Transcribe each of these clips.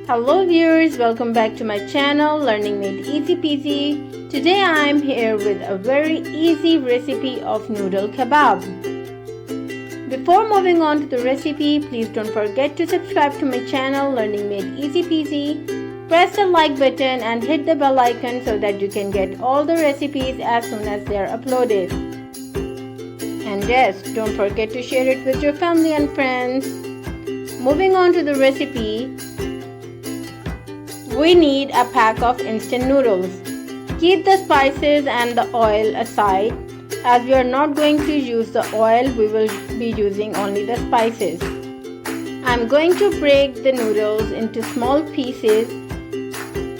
Hello viewers, welcome back to my channel Learning Made Easy Peasy. Today I am here with a very easy recipe of noodle kebab. Before moving on to the recipe, please don't forget to subscribe to my channel Learning Made Easy Peasy. Press the like button and hit the bell icon so that you can get all the recipes as soon as they are uploaded. And yes, don't forget to share it with your family and friends. Moving on to the recipe, we need a pack of instant noodles. Keep the spices and the oil aside. As we are not going to use the oil, we will be using only the spices. I'm going to break the noodles into small pieces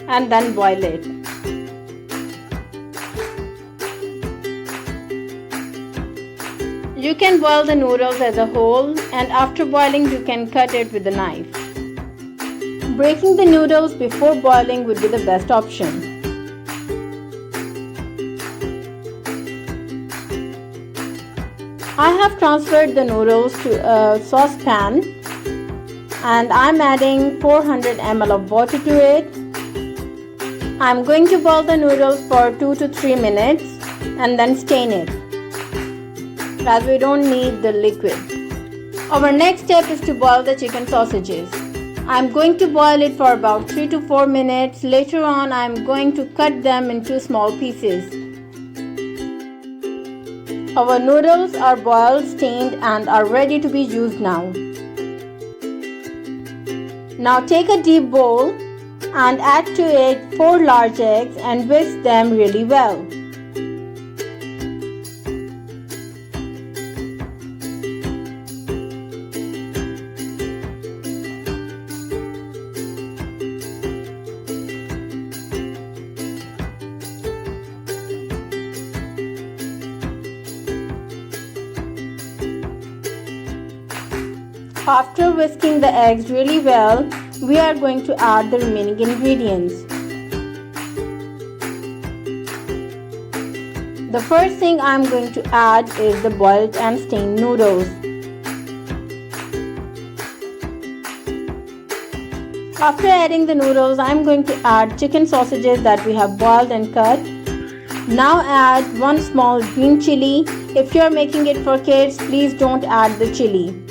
and then boil it. You can boil the noodles as a whole, and after boiling you can cut it with a knife. Breaking the noodles before boiling would be the best option. I have transferred the noodles to a saucepan and I'm adding 400 ml of water to it. I'm going to boil the noodles for 2 to 3 minutes and then strain it, as we don't need the liquid. Our next step is to boil the chicken sausages. I'm going to boil it for about 3 to 4 minutes. Later on, I'm going to cut them into small pieces. Our noodles are boiled, stained and are ready to be used now. Now take a deep bowl and add to it 4 large eggs and whisk them really well. After whisking the eggs really well, we are going to add the remaining ingredients. The first thing I am going to add is the boiled and stained noodles. After adding the noodles, I am going to add chicken sausages that we have boiled and cut. Now add 1 small green chili. If you are making it for kids, please don't add the chili.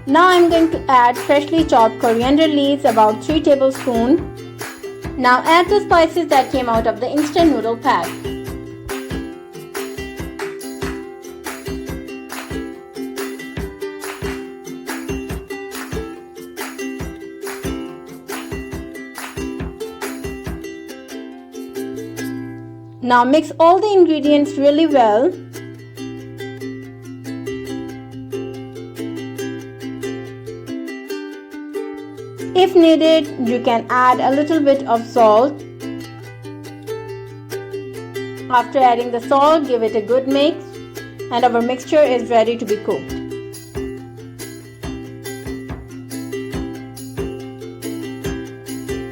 Now I am going to add freshly chopped coriander leaves, about 3 tablespoons. Now add the spices that came out of the instant noodle pack. Now mix all the ingredients really well. If needed, you can add a little bit of salt. After adding the salt, give it a good mix and our mixture is ready to be cooked.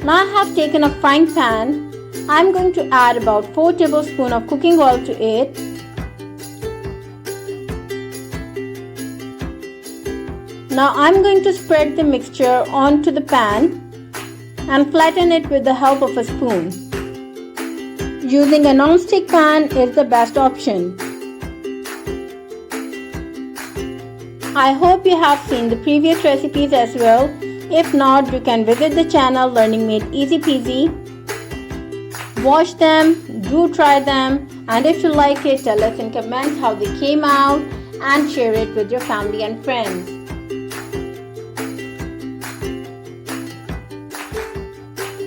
Now I have taken a frying pan. I am going to add about 4 tablespoons of cooking oil to it. Now I am going to spread the mixture onto the pan and flatten it with the help of a spoon. Using a non-stick pan is the best option. I hope you have seen the previous recipes as well. If not, you can visit the channel Learning Made Easy Peasy. Watch them, do try them, and if you like it, tell us in comments how they came out and share it with your family and friends.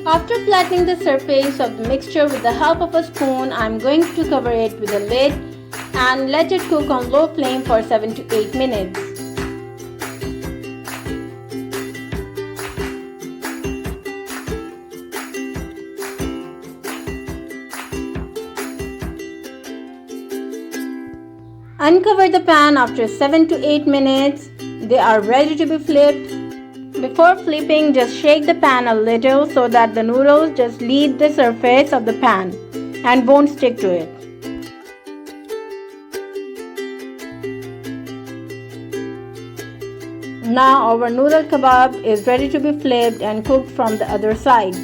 After flattening the surface of the mixture with the help of a spoon, I am going to cover it with a lid and let it cook on low flame for 7 to 8 minutes. Uncover the pan after 7 to 8 minutes. They are ready to be flipped. Before flipping, just shake the pan a little so that the noodles just leave the surface of the pan and won't stick to it. Now our noodle kebab is ready to be flipped and cooked from the other side.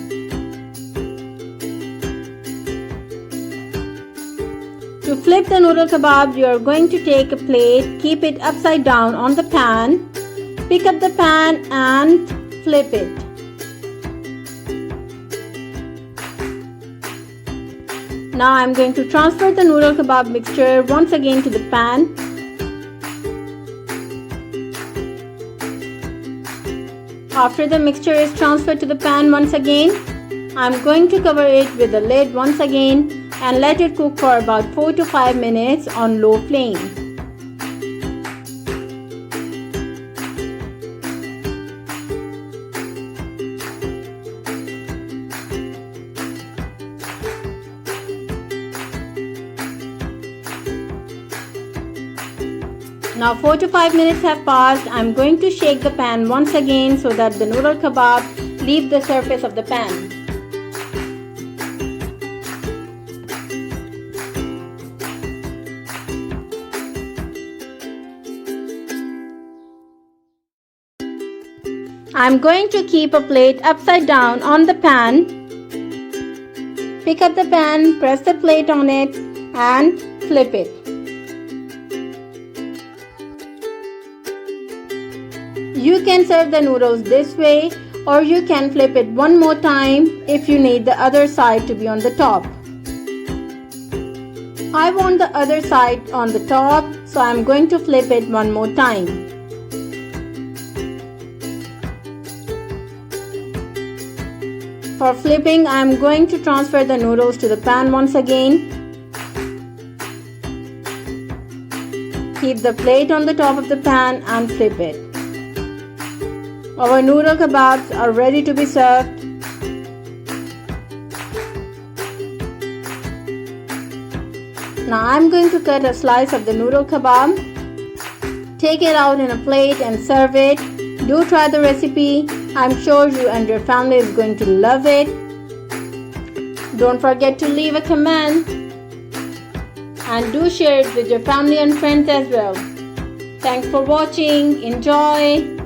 To flip the noodle kebab, you are going to take a plate, keep it upside down on the pan, pick up the pan and flip it. Now I am going to transfer the noodle kebab mixture once again to the pan. After the mixture is transferred to the pan once again, I am going to cover it with the lid once again and let it cook for about 4 to 5 minutes on low flame. Now 4 to 5 minutes have passed. I am going to shake the pan once again so that the noodle kebab leave the surface of the pan. I am going to keep a plate upside down on the pan. Pick up the pan, press the plate on it and flip it. You can serve the noodles this way, or you can flip it one more time if you need the other side to be on the top. I want the other side on the top, so I am going to flip it one more time. For flipping, I am going to transfer the noodles to the pan once again. Keep the plate on the top of the pan and flip it. Our noodle kebabs are ready to be served. Now I am going to cut a slice of the noodle kebab. Take it out in a plate and serve it. Do try the recipe. I'm sure you and your family is going to love it. Don't forget to leave a comment and do share it with your family and friends as well. Thanks for watching. Enjoy.